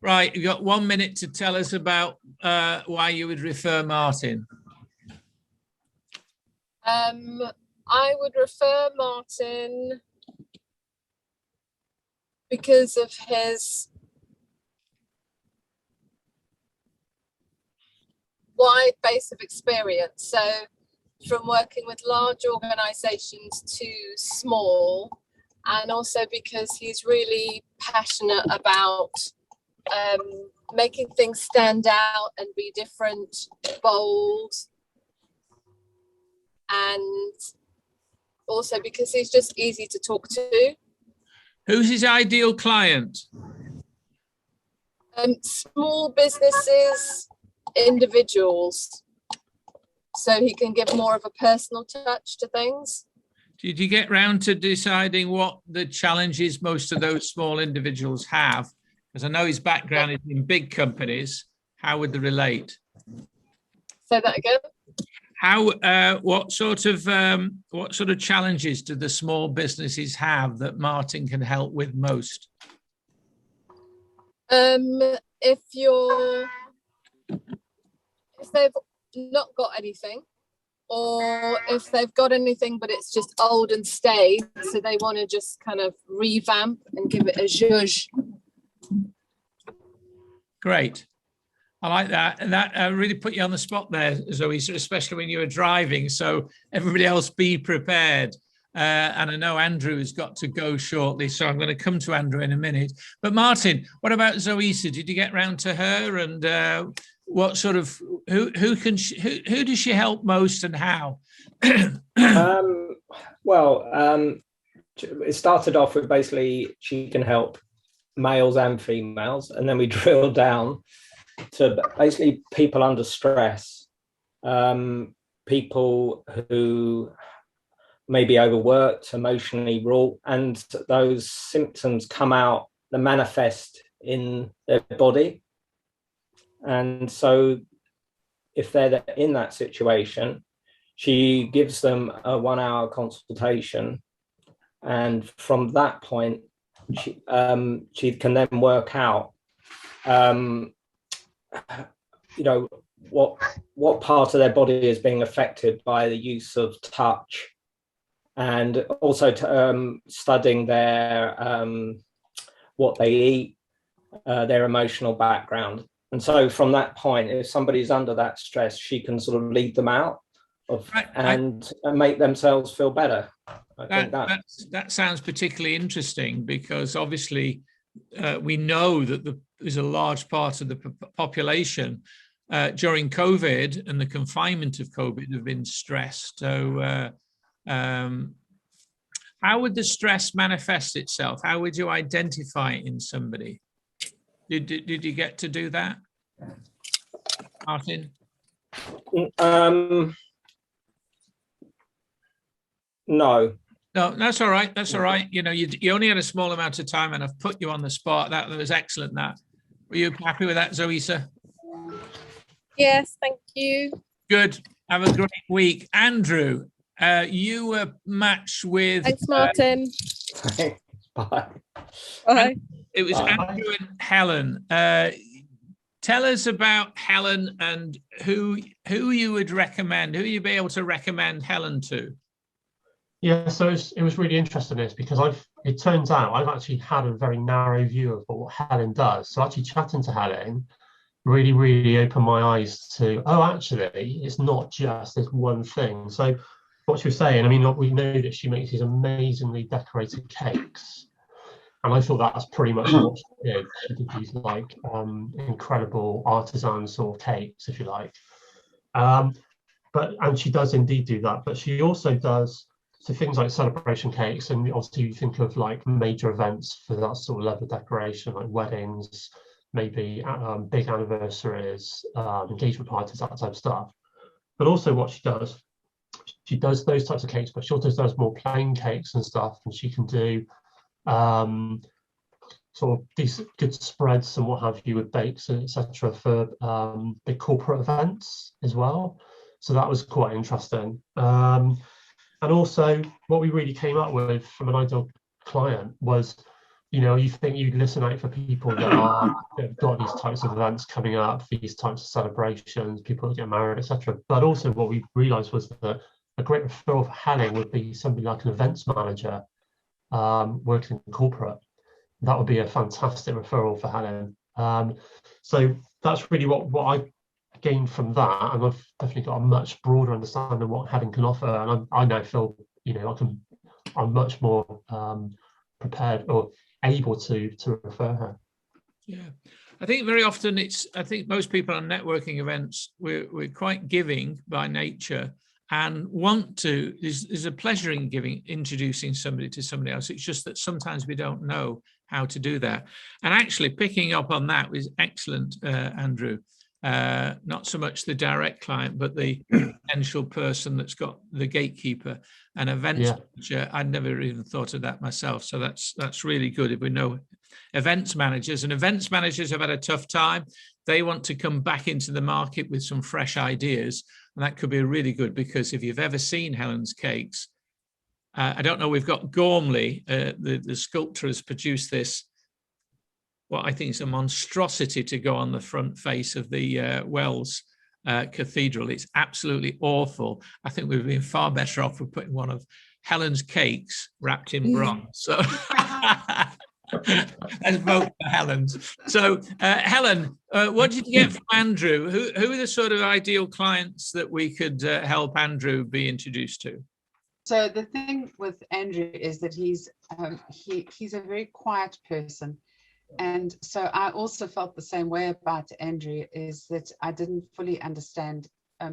Right, you've got 1 minute to tell us about why you would refer Martin. I would refer Martin because of his wide base of experience. So from working with large organizations to small, and also because he's really passionate about making things stand out and be different, bold, and also because he's just easy to talk to. Who's his ideal client? Small businesses, individuals, so he can give more of a personal touch to things. Did you get round to deciding what the challenges most of those small individuals have? Because I know his background is in big companies. How would they relate? Say that again. What sort of challenges do the small businesses have that Martin can help with most? If they've not got anything, or if they've got anything but it's just old and stale, so they want to just kind of revamp and give it a zhuzh. Great. I like that. And that really put you on the spot there, Zoe, especially when you were driving. So everybody else be prepared. And I know Andrew has got to go shortly, so I'm going to come to Andrew in a minute. But Martin, what about Zoisa? Did you get round to her? And what sort of who does she help most and how? It started off with basically she can help males and females, and then we drilled down to basically people under stress, people who may be overworked, emotionally raw, and those symptoms come out, they manifest in their body. And so if they're in that situation, she gives them a 1-hour consultation, and from that point she can then work out what part of their body is being affected by the use of touch, and also studying their what they eat, their emotional background. And so from that point, if somebody's under that stress, she can sort of lead them out and make themselves feel better. That sounds particularly interesting, because obviously we know that there's a large part of the population during COVID and the confinement of COVID have been stressed. So how would the stress manifest itself? How would you identify it in somebody? Did you get to do that, Martin? No. No, that's all right. That's all right. You know, you only had a small amount of time, and I've put you on the spot. That was excellent. That were you happy with that, Zoisa? Yes, thank you. Good. Have a great week, Andrew. You were matched with. Thanks, Martin. Bye. Bye. It was Andrew and Helen. Tell us about Helen and who you would recommend. Who you'd be able to recommend Helen to? Yeah, so it was really interesting this, because it turns out I've actually had a very narrow view of what Helen does. So actually chatting to Helen really, really opened my eyes to, actually, it's not just this one thing. So what she was saying, I mean, we know that she makes these amazingly decorated cakes. And I thought that's pretty much what she did. She did these like incredible artisan sort of cakes, if you like. And she does indeed do that, but she also does so things like celebration cakes, and obviously you think of like major events for that sort of level of decoration, like weddings, maybe big anniversaries, engagement parties, that type of stuff. But also what she does those types of cakes, but she also does more plain cakes and stuff, and she can do sort of these good spreads and what have you with bakes and etc. for big corporate events as well. So that was quite interesting. And also what we really came up with from an ideal client was you think you'd listen out for people that have got these types of events coming up, these types of celebrations, people that get married, etc. But also what we realised was that a great referral for Helen would be somebody like an events manager working in corporate. That would be a fantastic referral for Helen. So that's really what I gained from that, and I've definitely got a much broader understanding of what Helen can offer, and I now feel I'm much more prepared or able to refer her. Yeah, I think very often I think most people on networking events, we're quite giving by nature and want to, there's a pleasure in introducing somebody to somebody else. It's just that sometimes we don't know how to do that. And actually picking up on that was excellent, Andrew. Not so much the direct client, but the potential person that's got the gatekeeper and events manager. I'd never even thought of that myself. So that's really good if we know events managers. And events managers have had a tough time. They want to come back into the market with some fresh ideas. And that could be really good, because if you've ever seen Helen's Cakes, I don't know, we've got Gormley, the sculptor has produced this, what I think is a monstrosity to go on the front face of the Wells Cathedral. It's absolutely awful. I think we've been far better off with putting one of Helen's Cakes wrapped in bronze. So let's vote for Helen's. So Helen, what did you get from Andrew? Who are the sort of ideal clients that we could help Andrew be introduced to? So the thing with Andrew is that he's a very quiet person. And so I also felt the same way about Andrew, is that I didn't fully understand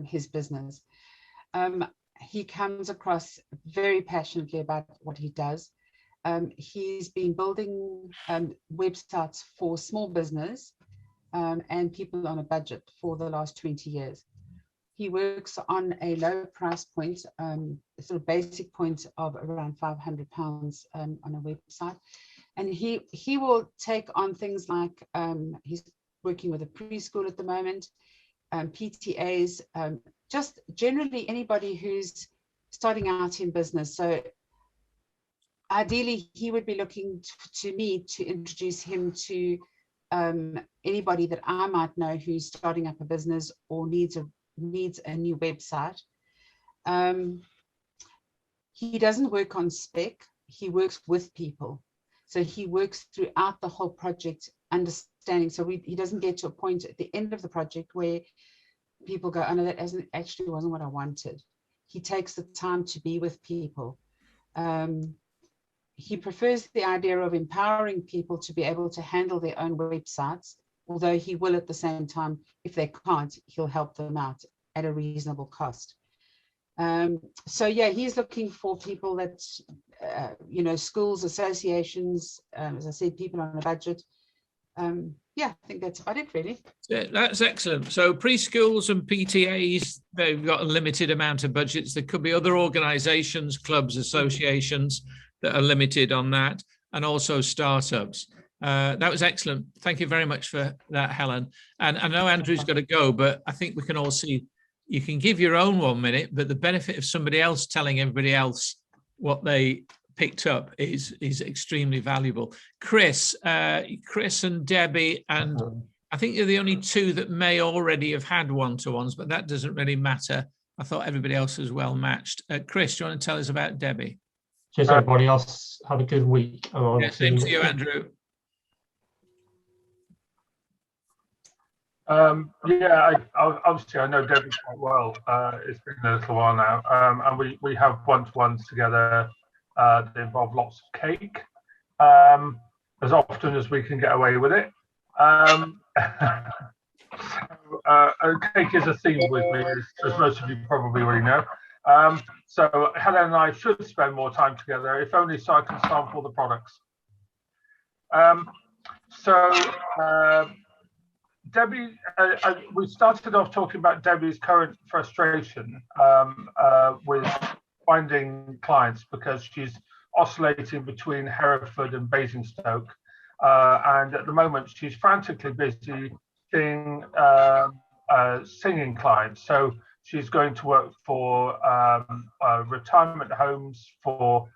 his business. He comes across very passionately about what he does. He's been building websites for small business and people on a budget for the last 20 years. He works on a low price point, sort of basic point of around £500 on a website. And he will take on things like, he's working with a preschool at the moment, PTAs, just generally anybody who's starting out in business. So ideally, he would be looking to me to introduce him to anybody that I might know who's starting up a business or needs a new website. He doesn't work on spec, he works with people. So he works throughout the whole project, understanding. So he doesn't get to a point at the end of the project where people go, oh no, that actually wasn't what I wanted. He takes the time to be with people. He prefers the idea of empowering people to be able to handle their own websites, although he will at the same time, if they can't, he'll help them out at a reasonable cost. So yeah, he's looking for people that, schools, associations, as I said, people on a budget. Yeah, I think that's about it, really. Yeah, that's excellent. So preschools and PTAs, they've got a limited amount of budgets. There could be other organizations, clubs, associations that are limited on that, and also startups. That was excellent. Thank you very much for that, Helen. And I know Andrew's got to go, but I think we can all see you can give your own 1 minute, but the benefit of somebody else telling everybody else what they picked up is extremely valuable. Chris and Debbie, and I think you're the only two that may already have had one-to-ones, but that doesn't really matter. I thought everybody else was well matched. Chris, do you want to tell us about Debbie? Cheers, everybody else. Have a good week. Yeah, same to you, Andrew. Obviously I know Debbie quite well. It's been a little while now, and we have one-to-ones together that involve lots of cake, as often as we can get away with it. Cake is a theme with me, as most of you probably already know. So Helen and I should spend more time together, if only so I can sample the products. Debbie, we started off talking about Debbie's current frustration with finding clients, because she's oscillating between Hereford and Basingstoke, and at the moment she's frantically busy seeing singing clients. So she's going to work for retirement homes, for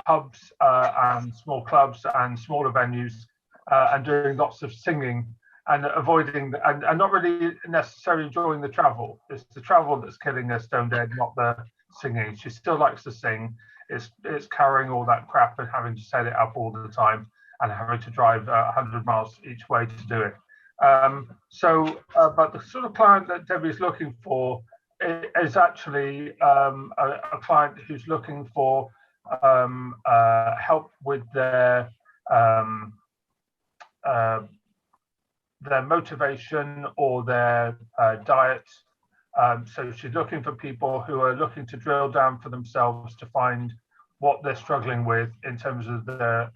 pubs and small clubs and smaller venues, and doing lots of singing and avoiding and not really necessarily enjoying the travel. It's the travel that's killing her stone dead, not the singing. She still likes to sing. It's carrying all that crap and having to set it up all the time and having to drive 100 miles each way to do it. But the sort of client that Debbie's looking for is actually a client who's looking for help with their motivation or their diet. So she's looking for people who are looking to drill down for themselves to find what they're struggling with in terms of their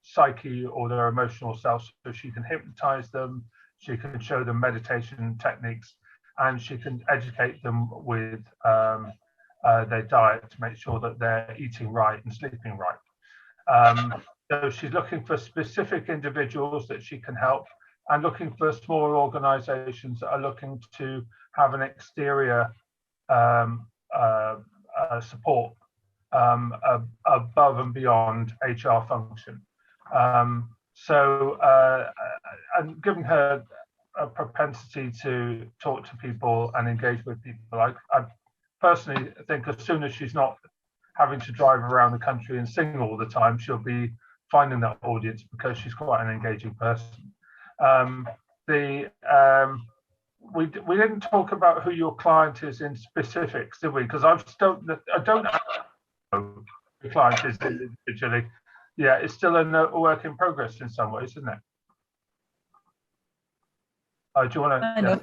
psyche or their emotional self. So she can hypnotize them, she can show them meditation techniques, and she can educate them with their diet to make sure that they're eating right and sleeping right. So she's looking for specific individuals that she can help, and looking for smaller organizations that are looking to have an exterior support above and beyond HR function. And given her a propensity to talk to people and engage with people, I personally think as soon as she's not having to drive around the country and sing all the time, she'll be finding that audience because she's quite an engaging person. We didn't talk about who your client is in specifics, did we? Because I don't know who the client is individually. Yeah, it's still a work in progress in some ways, isn't it? Do you want to? I know.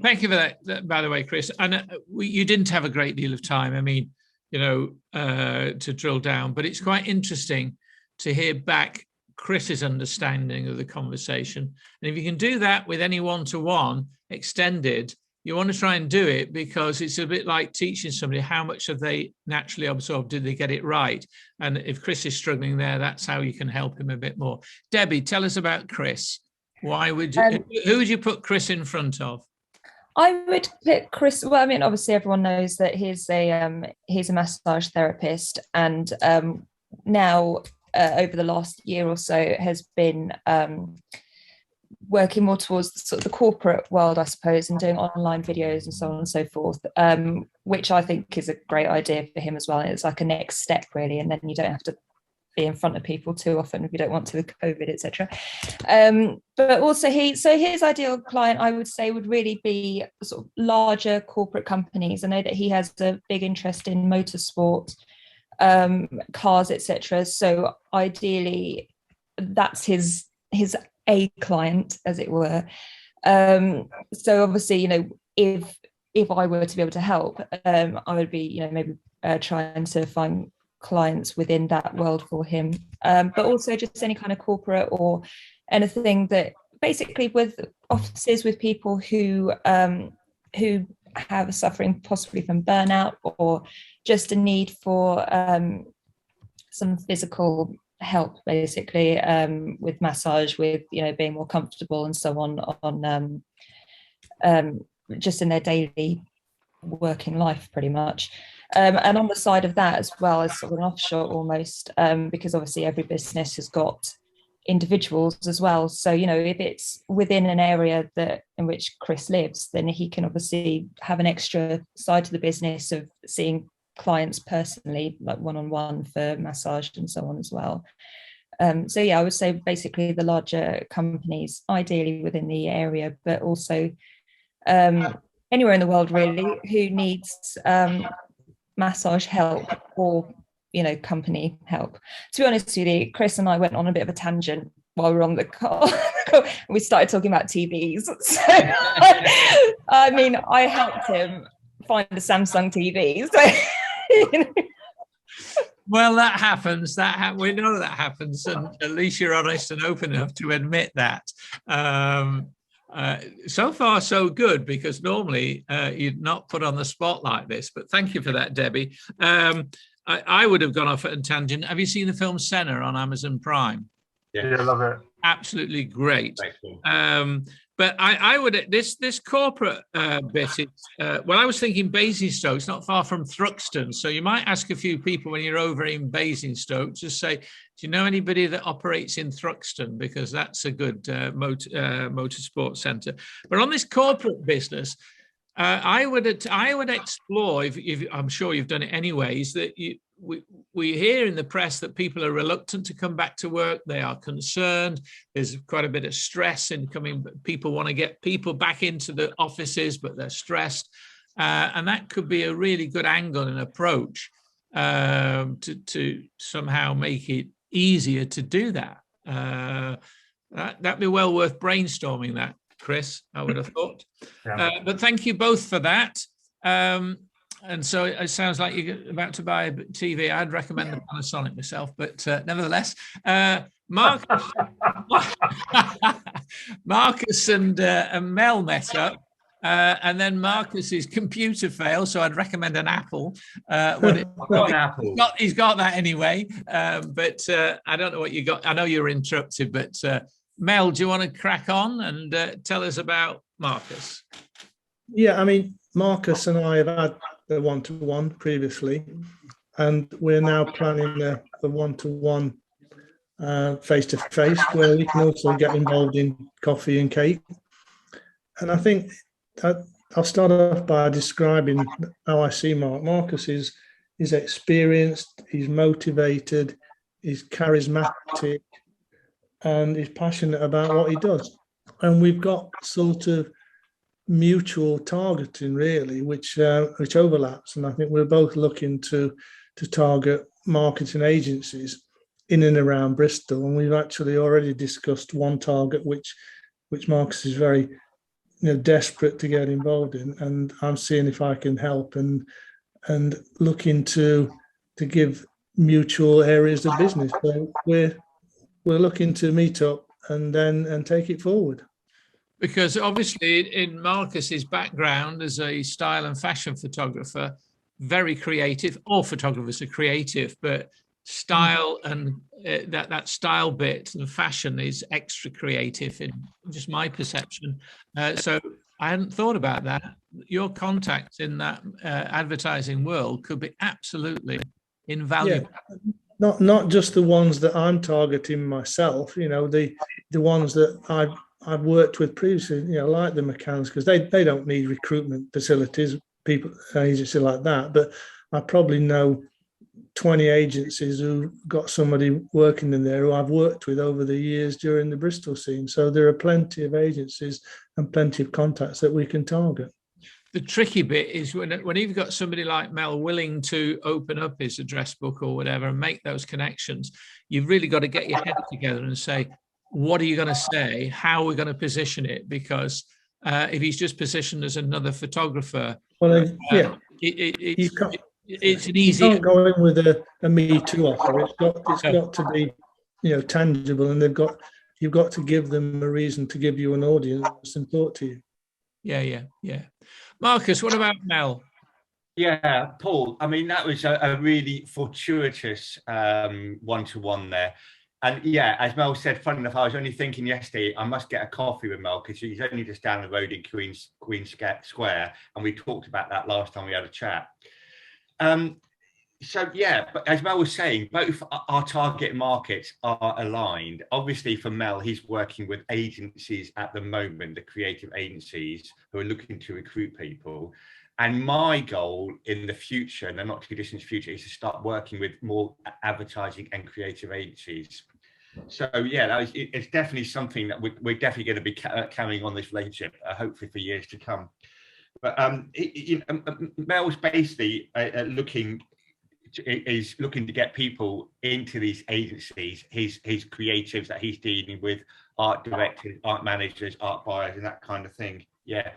Thank you for that, by the way, Chris. And you didn't have a great deal of time, I mean, to drill down, but it's quite interesting to hear back Chris's understanding of the conversation. And if you can do that with any one-to-one extended, you want to try and do it, because it's a bit like teaching somebody how much have they naturally absorbed, did they get it right? And if Chris is struggling there, that's how you can help him a bit more. Debbie, tell us about Chris. Why would you, who would you put Chris in front of? I would pick Chris. Well, I mean, obviously everyone knows that he's a massage therapist, and now over the last year or so has been working more towards the, sort of the corporate world, I suppose, and doing online videos and so on and so forth, which I think is a great idea for him as well. It's like a next step, really, and then you don't have to be in front of people too often if you don't want to, with COVID, etc. But also his ideal client, I would say, would really be sort of larger corporate companies. I know that he has a big interest in motorsport, cars, etc. So ideally, that's his a client, as it were. So obviously, if I were to be able to help, I would be, maybe trying to find clients within that world for him, but also just any kind of corporate or anything that basically with offices with people who have suffering possibly from burnout, or just a need for some physical help, basically, with massage, with being more comfortable and so on just in their daily working life, pretty much. And on the side of that, as well as sort of an offshore almost, because obviously every business has got individuals as well. So, if it's within an area in which Chris lives, then he can obviously have an extra side to the business of seeing clients personally, like one-on-one for massage and so on as well. So yeah, I would say basically the larger companies, ideally within the area, but also anywhere in the world really who needs massage help or company help. To be honest with you, Chris and I went on a bit of a tangent while we were on the call. We started talking about TVs. So I mean, I helped him find a Samsung TV. So Well, that happens. We know that happens, and at least you're honest and open enough to admit that. So far, so good, because normally you'd not put on the spot like this. But thank you for that, Debbie. I would have gone off at a tangent. Have you seen the film Senna on Amazon Prime? Yeah, I love it. absolutely great. But I would, this corporate bit, well, I was thinking Basingstoke, it's not far from Thruxton. So you might ask a few people when you're over in Basingstoke, just say, do you know anybody that operates in Thruxton? Because that's a good motorsport centre. But on this corporate business, I would explore, if I'm sure you've done it anyways, that we hear in the press that people are reluctant to come back to work. They are concerned. There's quite a bit of stress in coming. People want to get people back into the offices, but they're stressed. And that could be a really good angle and approach to somehow make it easier to do that. That'd be well worth brainstorming that, Chris, I would have thought. Yeah. But thank you both for that. And so it sounds like you're about to buy a TV. I'd recommend the Panasonic myself, but nevertheless, Marcus and Mel met up, and then Marcus's computer failed, so I'd recommend an Apple. He's got that anyway, but I don't know what you got. I know you're interrupted, but Mel, do you want to crack on and tell us about Marcus? Yeah, I mean, Marcus and I have had the one-to-one previously, and we're now planning the one-to-one face-to-face, where we can also get involved in coffee and cake. And I think I'll start off by describing how I see Mark. Marcus is experienced, he's motivated, he's charismatic, and he's passionate about what he does. And we've got sort of mutual targeting, really, which overlaps. And I think we're both looking to target marketing agencies in and around Bristol. And we've actually already discussed one target, which Marcus is very desperate to get involved in. And I'm seeing if I can help and looking to give mutual areas of business. So we're looking to meet up and take it forward. Because obviously in Marcus's background as a style and fashion photographer, very creative. All photographers are creative, but style and that style bit and fashion is extra creative in just my perception. So I hadn't thought about that. Your contacts in that advertising world could be absolutely invaluable. Yeah. Not just the ones that I'm targeting myself, the ones that I've worked with previously, like the McCanns, because they don't need recruitment facilities, people, agency like that. But I probably know 20 agencies who got somebody working in there who I've worked with over the years during the Bristol scene. So there are plenty of agencies and plenty of contacts that we can target. The tricky bit is when you've got somebody like Mel willing to open up his address book or whatever and make those connections, you've really got to get your head together and say, what are you going to say? How are we going to position it? Because if he's just positioned as another photographer, it's an easy. You can't go in with a Me Too offer. It's got to be, tangible, and you've got to give them a reason to give you an audience and talk to you. Yeah. Marcus, what about Mel? Yeah, Paul. I mean, that was a really fortuitous one-to-one there. And yeah, as Mel said, funny enough, I was only thinking yesterday, I must get a coffee with Mel because he's only just down the road in Queen's Square. And we talked about that last time we had a chat. So yeah, but as Mel was saying, both our target markets are aligned. Obviously for Mel, he's working with agencies at the moment, the creative agencies who are looking to recruit people. And my goal in the future, and the not too distant future, is to start working with more advertising and creative agencies. So yeah, it's definitely something that we're definitely going to be carrying on this relationship, hopefully for years to come. But Mel's basically looking to get people into these agencies, his creatives that he's dealing with, art directors, art managers, art buyers, and that kind of thing. Yeah.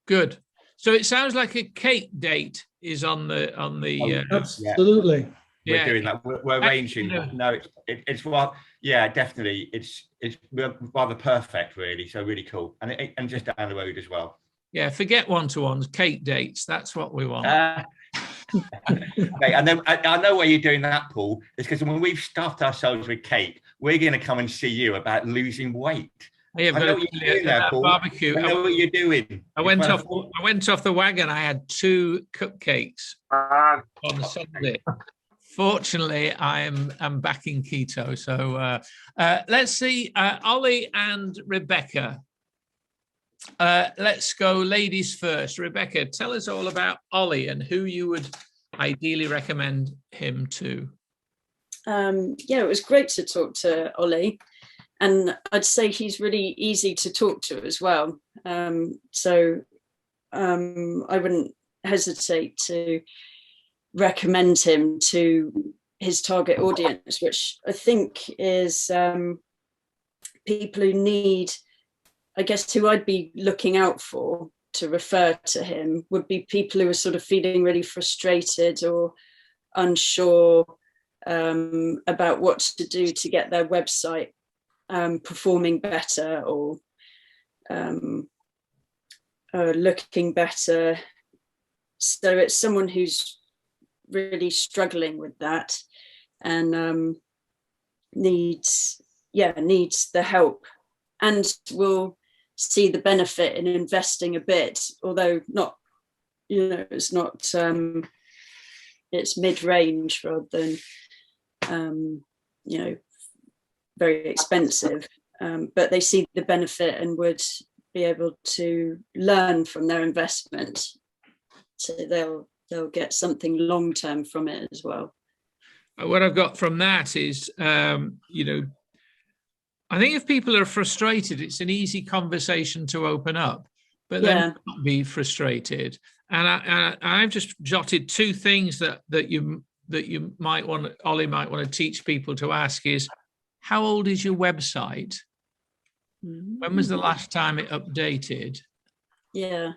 Good. So it sounds like a cake date is on the. Absolutely. We're doing that. We're arranging. No, it's well, yeah, definitely. It's rather perfect, really. So really cool, and just down the road as well. Yeah, forget one-to-ones, cake dates. That's what we want. Mate, I know why you're doing that, Paul. It's because when we've stuffed ourselves with cake, we're going to come and see you about losing weight. I know what you're doing there, Paul. Barbecue. I know what you're doing. I went off the wagon. I had 2 cupcakes on Sunday. Fortunately, I'm back in keto. So let's see, Ollie and Rebecca. Let's go ladies first. Rebecca, tell us all about Ollie and who you would ideally recommend him to. Yeah, it was great to talk to Ollie, and I'd say he's really easy to talk to as well. So I wouldn't hesitate to recommend him to his target audience, which I think is people who need, I guess, who I'd be looking out for to refer to him would be people who are sort of feeling really frustrated or unsure about what to do to get their website performing better or looking better. So it's someone who's really struggling with that and needs the help and will see the benefit in investing a bit, although not, it's not, it's mid-range rather than, very expensive, but they see the benefit and would be able to learn from their investment. So they'll get something long-term from it as well. What I've got from that is, I think if people are frustrated, it's an easy conversation to open up, but then not be frustrated. And I've just jotted 2 things that you might want, Ollie might want to teach people to ask is, how old is your website? When was the last time it updated? Yeah.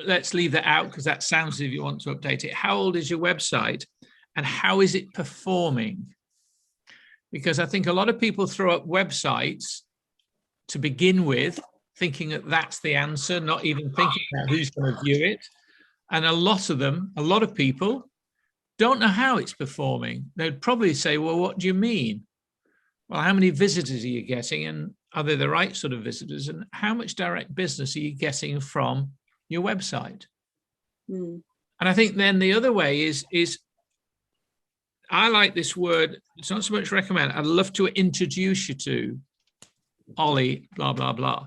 Let's leave that out because that sounds as if you want to update it. How old is your website and how is it performing? Because I think a lot of people throw up websites to begin with, thinking that that's the answer, not even thinking about who's going to view it. And a lot of people don't know how it's performing. They'd probably say, well, what do you mean? Well, how many visitors are you getting? And are they the right sort of visitors? And how much direct business are you getting from your website? And I think then the other way is I like this word. It's not so much recommend. I'd love to introduce you to Ollie, blah, blah, blah,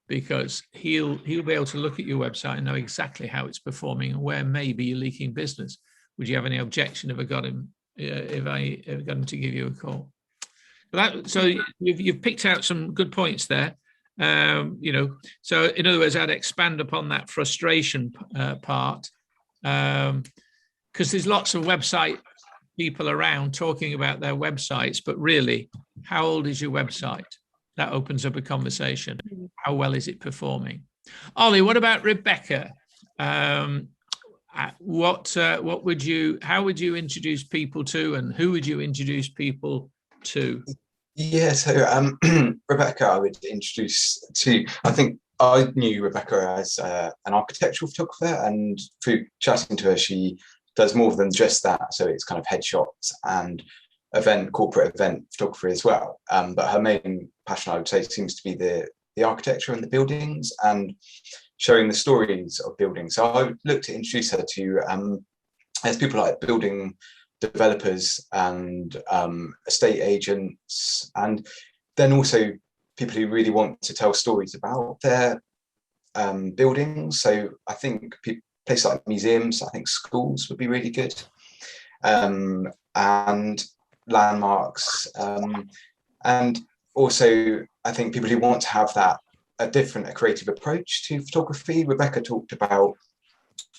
because he'll be able to look at your website and know exactly how it's performing and where maybe you're leaking business. Would you have any objection if I got him to give you a call? So you've picked out some good points there. So in other words, I'd expand upon that frustration part because there's lots of website people around talking about their websites, but really, how old is your website? That opens up a conversation. How well is it performing? Ollie, what about Rebecca? How would you introduce people to, and who would you introduce people to? Yeah, so Rebecca, I would introduce to, I think I knew Rebecca as an architectural photographer, and through chatting to her, she does more than just that. So it's kind of headshots and corporate event photography as well. But her main passion, I would say, seems to be the architecture and the buildings and showing the stories of buildings. So I would look to introduce her to as people like building developers and estate agents, and then also people who really want to tell stories about their buildings. So I think places like museums, I think schools would be really good, and landmarks, and also I think people who want to have a creative approach to photography. Rebecca talked about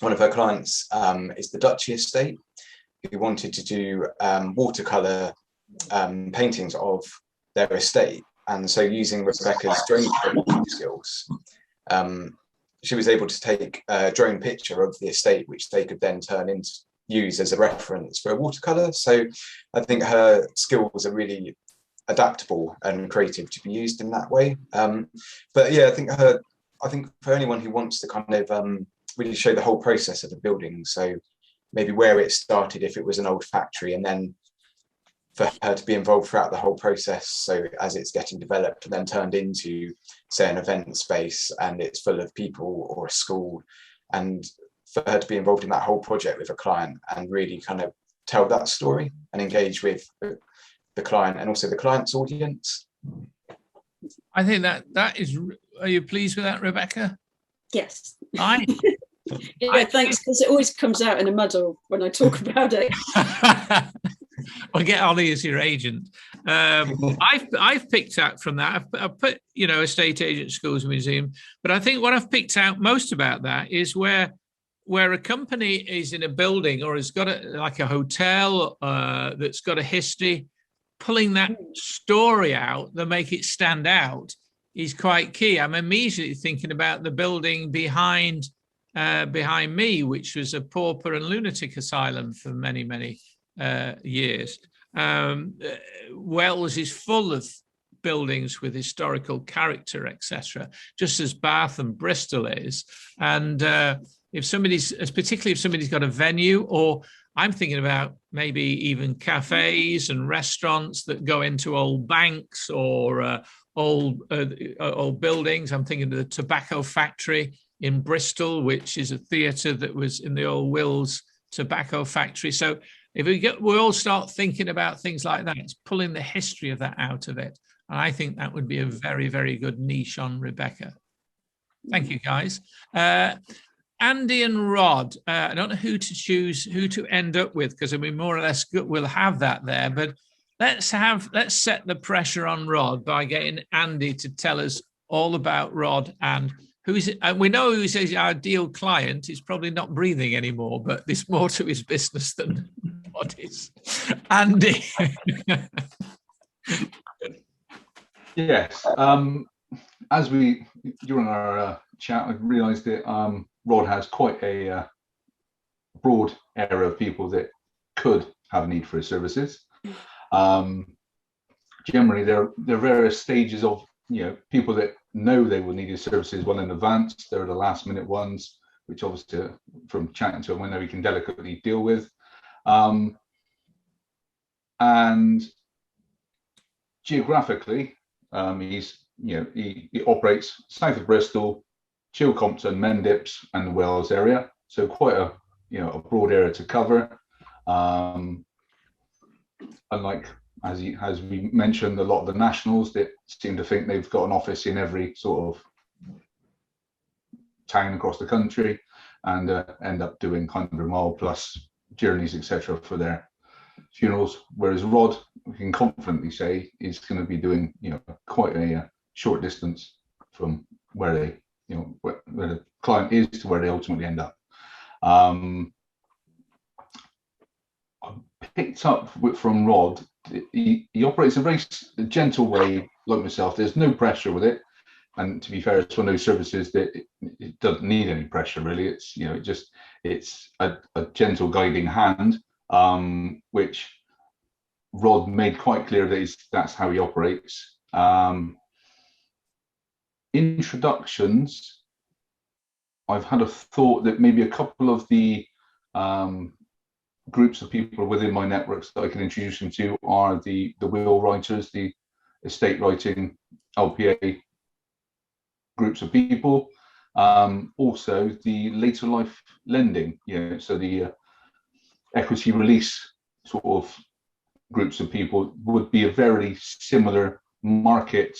one of her clients is the Duchy Estate, who wanted to do watercolor paintings of their estate, and so using Rebecca's drone photography skills, she was able to take a drone picture of the estate, which they could then use as a reference for a watercolor. So I think her skills are really adaptable and creative to be used in that way. But yeah, I think for anyone who wants to kind of really show the whole process of a building, so maybe where it started, if it was an old factory, and then for her to be involved throughout the whole process. So as it's getting developed and then turned into, say, an event space and it's full of people, or a school, and for her to be involved in that whole project with a client and really kind of tell that story and engage with the client and also the client's audience. I think that is, are you pleased with that, Rebecca? Yes. I Thanks, because it always comes out in a muddle when I talk about it. Well, get Ollie as your agent. I've picked out from that. I've put, estate agent, schools, museum, but I think what I've picked out most about that is where a company is in a building or has got like a hotel that's got a history, pulling that story out that make it stand out is quite key. I'm immediately thinking about the building behind me, which was a pauper and lunatic asylum for many, many years. Wells is full of buildings with historical character, etc., just as Bath and Bristol is. And particularly if somebody's got a venue, or I'm thinking about maybe even cafes and restaurants that go into old banks or old buildings. I'm thinking of the Tobacco Factory in Bristol, which is a theatre that was in the old Wills Tobacco Factory. So if we all start thinking about things like that, it's pulling the history of that out of it. And I think that would be a very, very good niche on Rebecca. Thank you, guys. Andy and Rod, I don't know who to choose, who to end up with, because more or less we'll have that there. But let's set the pressure on Rod by getting Andy to tell us all about Rod and who's. We know who's his ideal client. He's probably not breathing anymore, but there's more to his business than what is. Andy. Yes. As during our chat, I realised that Rod has quite a broad area of people that could have a need for his services. Generally, there are various stages of people that know they will need his services well in advance. There are the last minute ones, which obviously from chatting to him, I know he can delicately deal with. And geographically, he operates south of Bristol, Chilcompton, Mendips, and the Wells area, so quite a broad area to cover. Unlike, as we mentioned, a lot of the nationals that seem to think they've got an office in every sort of town across the country, and end up doing 100-mile plus journeys, etc., for their funerals. Whereas Rod, we can confidently say, is going to be doing quite a short distance from where they where the client is to where they ultimately end up. I picked up from Rod, he operates a very gentle way, like myself. There's no pressure with it, and to be fair, it's one of those services that it doesn't need any pressure really. It's it's a gentle guiding hand, which Rod made quite clear that that's how he operates. Introductions, I've had a thought that maybe a couple of the groups of people within my networks that I can introduce him to are the will writers, the estate writing, LPA groups of people. Also the later life lending, so the equity release sort of groups of people would be a very similar market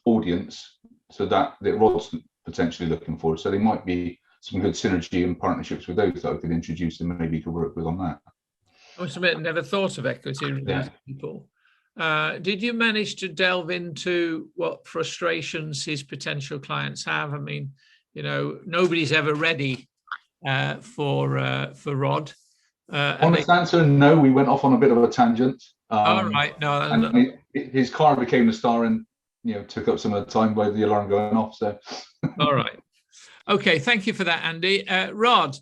audience, so that Rod's potentially looking for. So there might be some good synergy and partnerships with those that I could introduce and maybe could work with on that. I must admit, never thought of equity release people. Did you manage to delve into what frustrations his potential clients have? I mean, nobody's ever ready for Rod. Honest answer, no. We went off on a bit of a tangent. All right, no. And his car became the star and took up some of the time by the alarm going off. So. All right. Okay, thank you for that, Andy. Rod,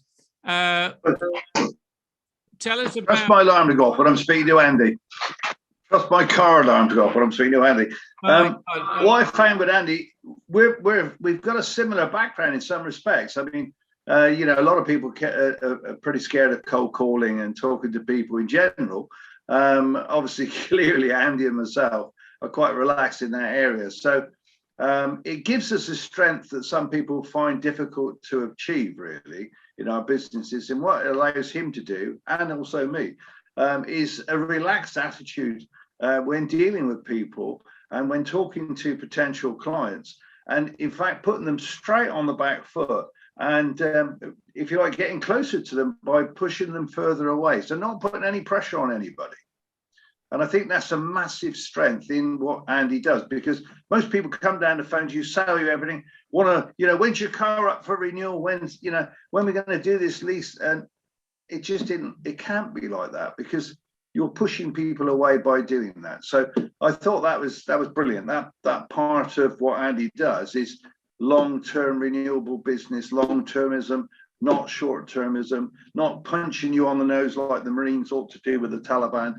tell us about... Trust my alarm to go off when I'm speaking to Andy. Trust my car alarm to go off when I'm speaking to Andy. What I found with Andy, we've got a similar background in some respects. I mean, You know, a lot of people are pretty scared of cold calling and talking to people in general. Obviously, clearly, Andy and myself are quite relaxed in that area. So it gives us a strength that some people find difficult to achieve, really, in our businesses. And what it allows him to do, and also me, is a relaxed attitude when dealing with people and when talking to potential clients. And in fact, putting them straight on the back foot. And if you like, getting closer to them by pushing them further away. So not putting any pressure on anybody. And I think that's a massive strength in what Andy does, because most people come down the phone to you, sell you everything, want to, you know, when's your car up for renewal? When's, you know, when we're going to do this lease? And it just didn't, it can't be like that, because you're pushing people away by doing that. So I thought that was brilliant. That part of what Andy does is long-term renewable business, long-termism, not short-termism, not punching you on the nose like the Marines ought to do with the Taliban.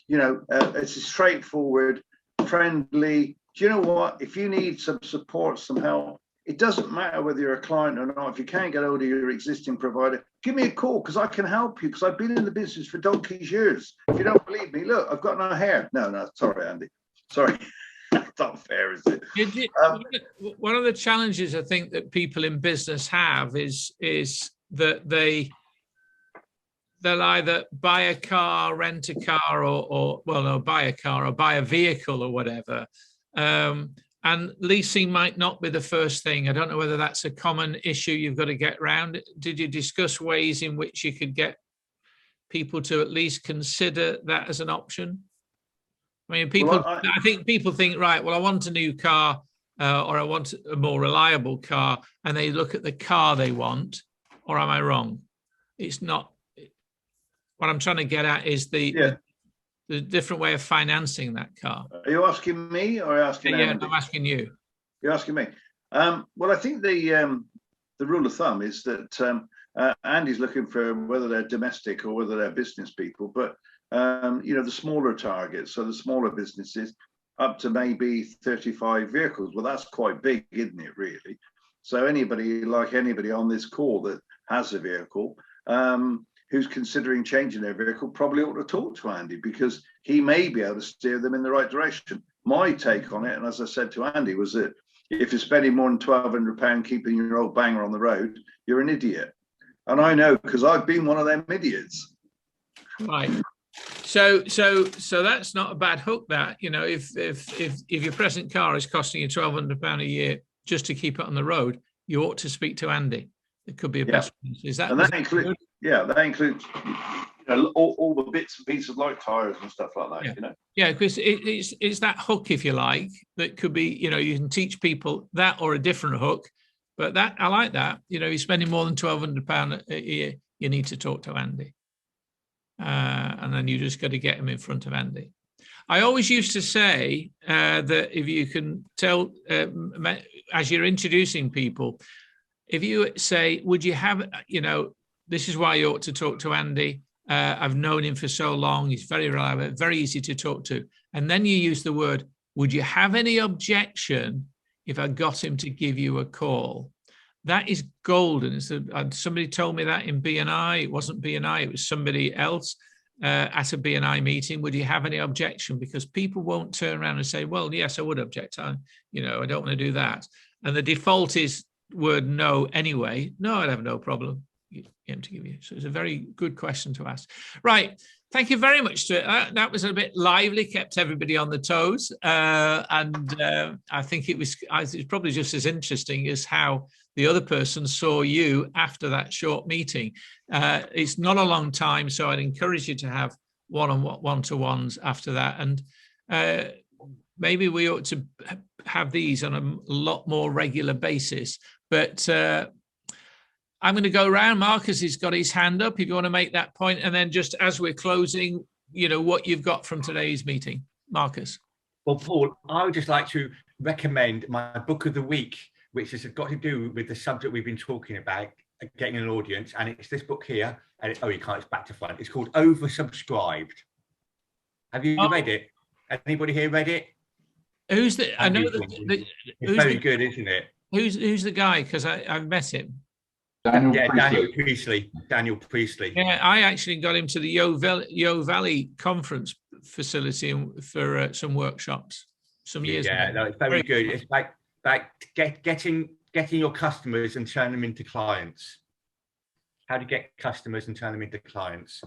You know, it's a straightforward, friendly. Do you know what? If you need some support, some help, it doesn't matter whether you're a client or not. If you can't get hold of your existing provider, give me a call, because I can help you, because I've been in the business for donkey's years. If you don't believe me, look, I've got no hair. No, sorry, Andy. Sorry. That's not fair, is it? One of the challenges I think that people in business have is that they'll either buy a car, rent a car, or buy a car or buy a vehicle or whatever. And leasing might not be the first thing. I don't know whether that's a common issue you've got to get around. Did you discuss ways in which you could get people to at least consider that as an option? I mean, people. Well, I think people think, right, well, I want a new car or I want a more reliable car, and they look at the car they want. Or am I wrong? It's not. What I'm trying to get at is the different way of financing that car. Are you asking me or are you asking Andy? Yeah, I'm asking you. You're asking me. Well, I think the rule of thumb is that Andy's looking for whether they're domestic or whether they're business people, but you know, the smaller targets, so the smaller businesses, up to maybe 35 vehicles. Well, that's quite big, isn't it, really? So anybody on this call that has a vehicle, who's considering changing their vehicle, probably ought to talk to Andy, because he may be able to steer them in the right direction. My take on it, and as I said to Andy, was that if you're spending more than £1,200 keeping your old banger on the road, you're an idiot. And I know, because I've been one of them idiots. Right. So that's not a bad hook. That, you know, if your present car is costing you £1,200 a year just to keep it on the road, you ought to speak to Andy. It could be a best. Is that? And that includes, that includes, you know, all the bits and pieces like tires and stuff like that. Yeah. You know. Yeah, because it's that hook, if you like, that could be, you know, you can teach people that or a different hook. But that, I like that. You know, you're spending more than £1,200 a year, you need to talk to Andy. And then you just got to get him in front of Andy. I always used to say that if you can tell, as you're introducing people, if you say, would you have, you know, this is why you ought to talk to Andy. I've known him for so long. He's very reliable, very easy to talk to. And then you use the word, would you have any objection if I got him to give you a call? That is golden. Somebody told me that in BNI. It wasn't BNI, it was somebody else at a BNI meeting. Would you have any objection? Because people won't turn around and say, well, yes, I would object. I don't want to do that. And the default is word no anyway. No, I'd have no problem to give you. So it's a very good question to ask. Right. Thank you very much. That was a bit lively, kept everybody on the toes. And I think it was probably just as interesting as how the other person saw you after that short meeting. It's not a long time, so I'd encourage you to have one-to-ones after that. And maybe we ought to have these on a lot more regular basis. But I'm going to go around. Marcus has got his hand up if you want to make that point. And then just as we're closing, you know, what you've got from today's meeting. Marcus. Well, Paul, I would just like to recommend my book of the week, which has got to do with the subject we've been talking about, getting an audience. And it's this book here. And you can't, it's back to front. It's called Oversubscribed. Have you read it? Anybody here read it? Who's the, I know it's very good, isn't it? Who's the guy? Because I've met him. Daniel Priestley. Daniel Priestley. Yeah, I actually got him to the Yo Valley conference facility for some workshops some years ago. Yeah, no, it's very good. It's like getting your customers and turn them into clients. How to get customers and turn them into clients.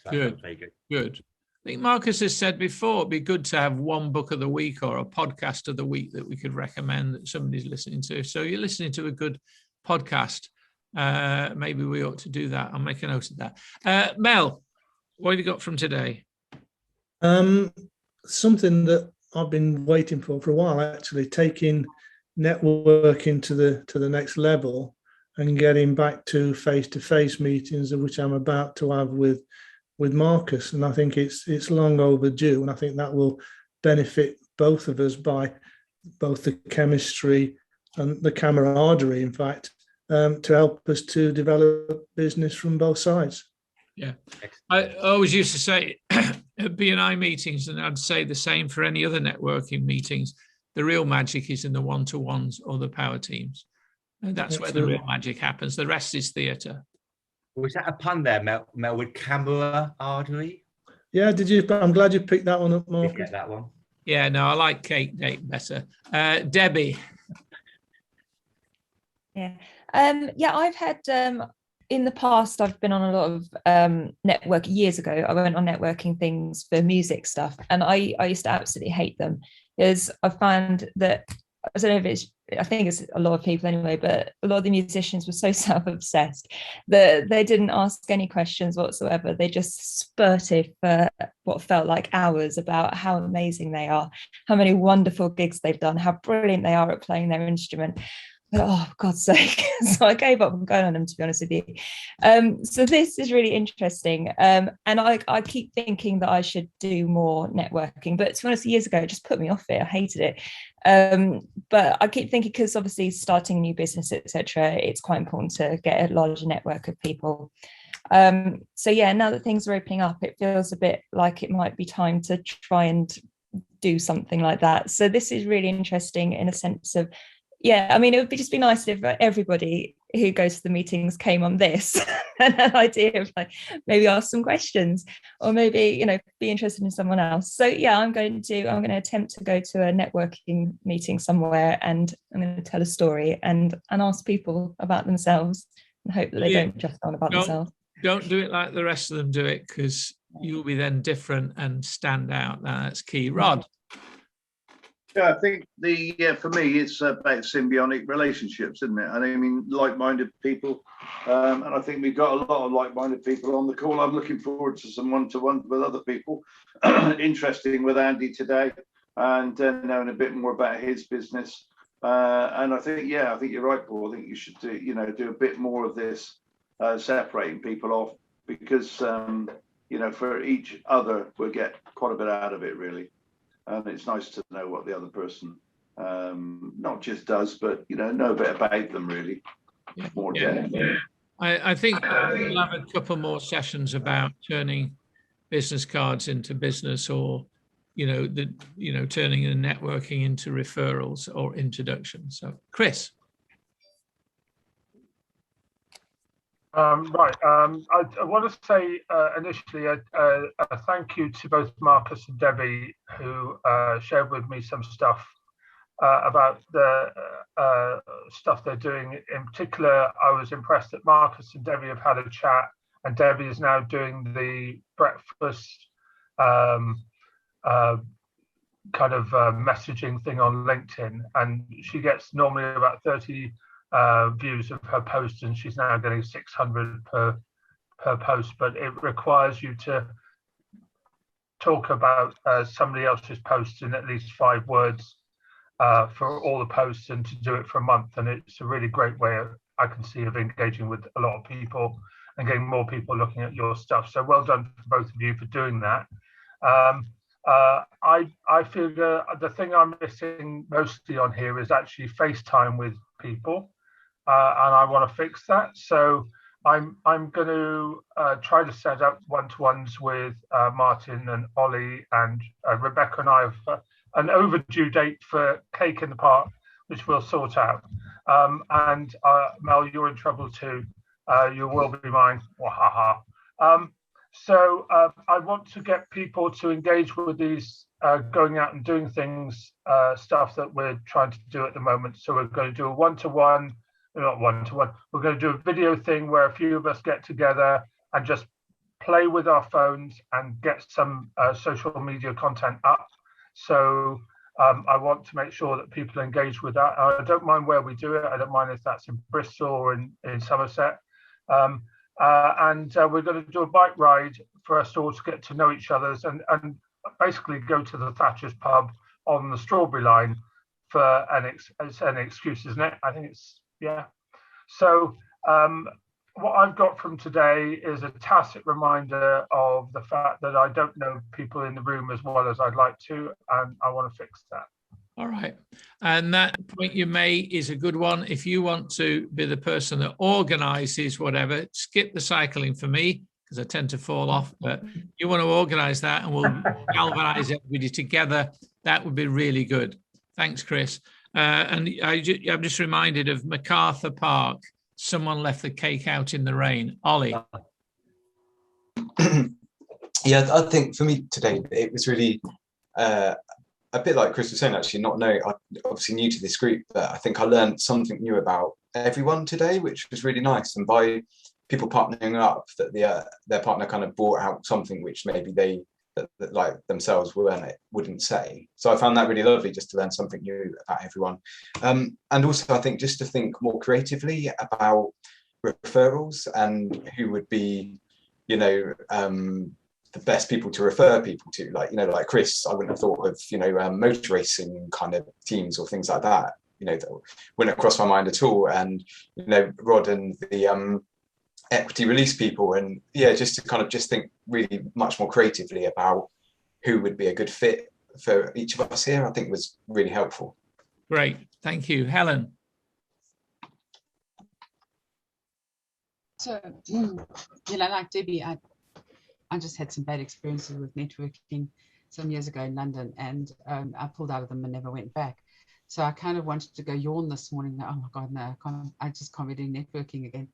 So good. Very good. Good. I think Marcus has said before, it'd be good to have one book of the week or a podcast of the week that we could recommend that somebody's listening to. So you're listening to a good podcast. Maybe we ought to do that. I'll make a note of that. Mel, what have you got from today? Something that I've been waiting for a while, actually, taking networking to the next level and getting back to face-to-face meetings, which I'm about to have with Marcus. And I think it's long overdue, and I think that will benefit both of us by both the chemistry and the camaraderie, in fact, to help us to develop business from both sides. Yeah, I always used to say at B&I meetings, and I'd say the same for any other networking meetings, the real magic is in the one-to-ones or the power teams. And that's where the real magic happens. The rest is theatre. Was that a pun there, Mel, with camaraderie? Yeah, did you? I'm glad you picked that one up, Marcus. Did you get that one? Yeah, no, I like cake date better. Debbie. Yeah, I've had in the past, I've been on a lot of network years ago. I went on networking things for music stuff, and I used to absolutely hate them because I found that, I don't know if I think it's a lot of people anyway, but a lot of the musicians were so self-obsessed that they didn't ask any questions whatsoever. They just spurted for what felt like hours about how amazing they are, how many wonderful gigs they've done, how brilliant they are at playing their instrument. But, oh, for God's sake. So I gave up on going on them, to be honest with you. So this is really interesting. And I keep thinking that I should do more networking, but to be honest, years ago, it just put me off it. I hated it. But I keep thinking, because obviously starting a new business, etc., it's quite important to get a larger network of people. So yeah, now that things are opening up, it feels a bit like it might be time to try and do something like that. So this is really interesting in a sense of, yeah, I mean, it would just be nice if everybody who goes to the meetings came on this and an idea of like maybe ask some questions or maybe, be interested in someone else. So yeah, I'm going to attempt to go to a networking meeting somewhere, and I'm going to tell a story and ask people about themselves and hope that they don't just go on about themselves. Don't do it like the rest of them do it, because you'll be then different and stand out. That's key. Rod. Yeah, I think for me, it's about symbiotic relationships, isn't it? And I mean, like-minded people. And I think we've got a lot of like-minded people on the call. I'm looking forward to some one-to-one with other people. Interesting with Andy today, and knowing a bit more about his business. And I think you're right, Paul. I think you should do a bit more of this, separating people off, because for each other, we'll get quite a bit out of it, really. And it's nice to know what the other person not just does, but know a bit about them, really. Yeah. More depth. I think we'll have a couple more sessions about turning business cards into business, or turning the networking into referrals or introductions. So, Chris. Right. I want to say initially a thank you to both Marcus and Debbie, who shared with me some stuff about the stuff they're doing. In particular, I was impressed that Marcus and Debbie have had a chat, and Debbie is now doing the breakfast kind of messaging thing on LinkedIn, and she gets normally about 30 views of her post, and she's now getting 600 per post. But it requires you to talk about somebody else's post in at least 5 words for all the posts, and to do it for a month. And it's a really great way I can see of engaging with a lot of people and getting more people looking at your stuff. So well done to both of you for doing that. I feel the thing I'm missing mostly on here is actually FaceTime with people. And I want to fix that. So I'm going to try to set up one-to-ones with Martin and Ollie, and Rebecca and I have an overdue date for Cake in the Park, which we'll sort out. And Mel, you're in trouble too. You will be mine. Wahaha. So I want to get people to engage with these going out and doing things stuff that we're trying to do at the moment. So we're going to do a one-to-one, not one-to-one. We're going to do a video thing where a few of us get together and just play with our phones and get some social media content up. So I want to make sure that people engage with that. I don't mind where we do it. I don't mind if that's in Bristol or in Somerset. And we're going to do a bike ride for us all to get to know each other and basically go to the Thatcher's pub on the Strawberry Line for it's an excuse, isn't it? I think it's, yeah. So what I've got from today is a tacit reminder of the fact that I don't know people in the room as well as I'd like to, and I want to fix that. All right. And that point you made is a good one. If you want to be the person that organizes whatever, skip the cycling for me, because I tend to fall off, but you want to organize that and we'll galvanize everybody together. That would be really good. Thanks, Chris. And I'm just reminded of MacArthur Park. Someone left the cake out in the rain. Ollie. Yeah, I think for me today, it was really a bit like Chris was saying, actually, not knowing, I'm obviously new to this group, but I think I learned something new about everyone today, which was really nice. And by people partnering up, that their partner kind of brought out something which maybe they, that like themselves wouldn't say. So I found that really lovely, just to learn something new about everyone. And also I think just to think more creatively about referrals and who would be, you know, the best people to refer people to, like, you know, like Chris, I wouldn't have thought of, you know, motor racing kind of teams or things like that, you know, that wouldn't cross my mind at all. And, you know, Rod and the equity release people, and yeah, just to kind of just think really much more creatively about who would be a good fit for each of us here, I think was really helpful. Great, thank you. Helen. So, you know, like Debbie, I just had some bad experiences with networking some years ago in London, and I pulled out of them and never went back. So I kind of wanted to go yawn this morning. Oh my God, no, I just can't be doing networking again.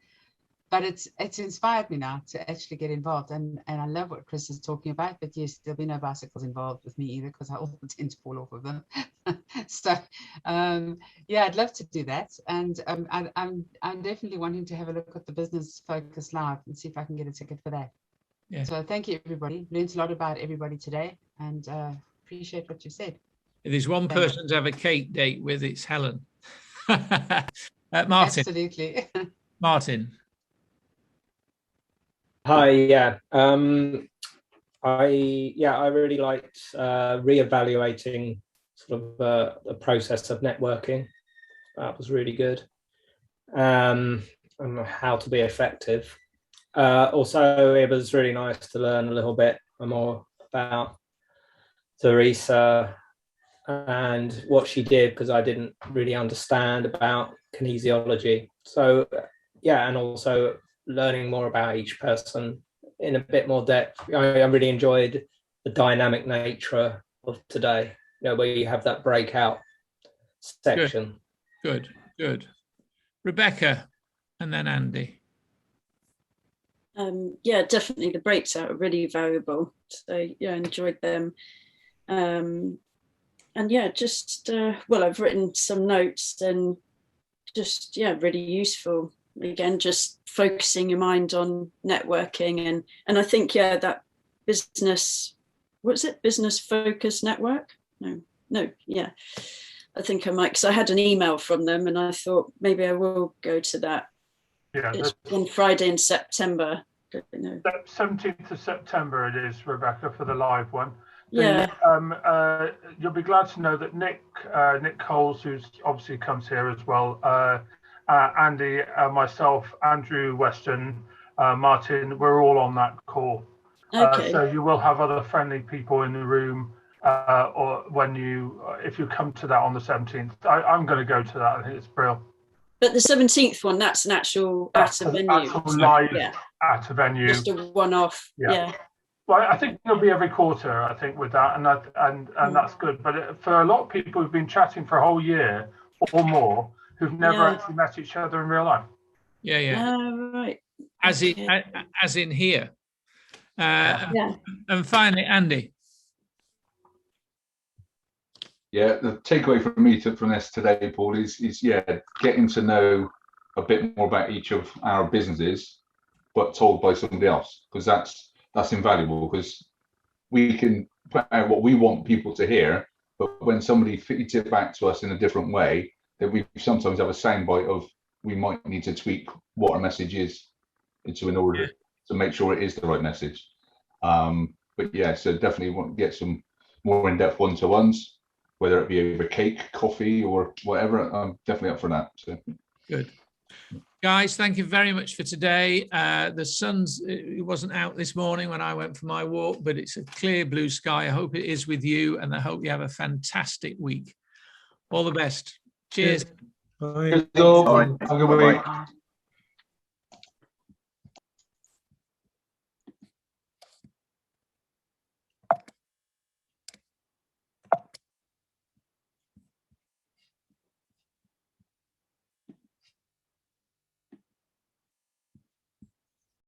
But it's inspired me now to actually get involved, and I love what Chris is talking about. But yes, there'll be no bicycles involved with me either, because I also tend to fall off of them. So yeah, I'd love to do that, and I'm definitely wanting to have a look at the Business Focus Live and see if I can get a ticket for that. Yeah. So thank you, everybody. Learned a lot about everybody today, and appreciate what you said. If there's one person to have a cake date with, it's Helen. Martin. Absolutely. Martin. Hi, yeah. I really liked reevaluating sort of the process of networking. That was really good. And how to be effective. Also, it was really nice to learn a little bit more about Teresa and what she did, because I didn't really understand about kinesiology. So yeah, and also learning more about each person in a bit more depth. I really enjoyed the dynamic nature of today, you know, where you have that breakout section. Good. Rebecca, and then Andy. Yeah, definitely the breaks out are really valuable. So yeah, I enjoyed them. And yeah, just well, I've written some notes, and just yeah, really useful. Again, just focusing your mind on networking, and I think yeah, that business, what's it, business focus network? No, yeah, I think I might, because I had an email from them, and I thought maybe I will go to that. Yeah, it's on Friday in September. Don't know. 17th of September it is, Rebecca, for the live one. Yeah. You'll be glad to know that Nick Coles, who's obviously comes here as well, Andy, myself, Andrew Weston, Martin, we're all on that call. Okay. So you will have other friendly people in the room, or if you come to that on the 17th. I'm going to go to that. I think it's brilliant. But the 17th one, that's an actual at a venue. Actual live at a venue. Just a one-off. Yeah. Well, I think it'll be every quarter, I think, with that, and that's good. But for a lot of people who've been chatting for a whole year or more, who've never actually met each other in real life. Yeah. Right. as in here. Yeah. And finally, Andy. Yeah, the takeaway for me from this today, Paul, is getting to know a bit more about each of our businesses, but told by somebody else, because that's invaluable, because we can put out what we want people to hear, but when somebody feeds it back to us in a different way, then we sometimes have a soundbite of we might need to tweak what our message is in order to make sure it is the right message. But yeah, so definitely want to get some more in-depth one-to-ones, whether it be over cake, coffee, or whatever. I'm definitely up for that. So good. Guys, thank you very much for today. The sun's, it wasn't out this morning when I went for my walk, but it's a clear blue sky. I hope it is with you, and I hope you have a fantastic week. All the best. Cheers. Bye. have a good week.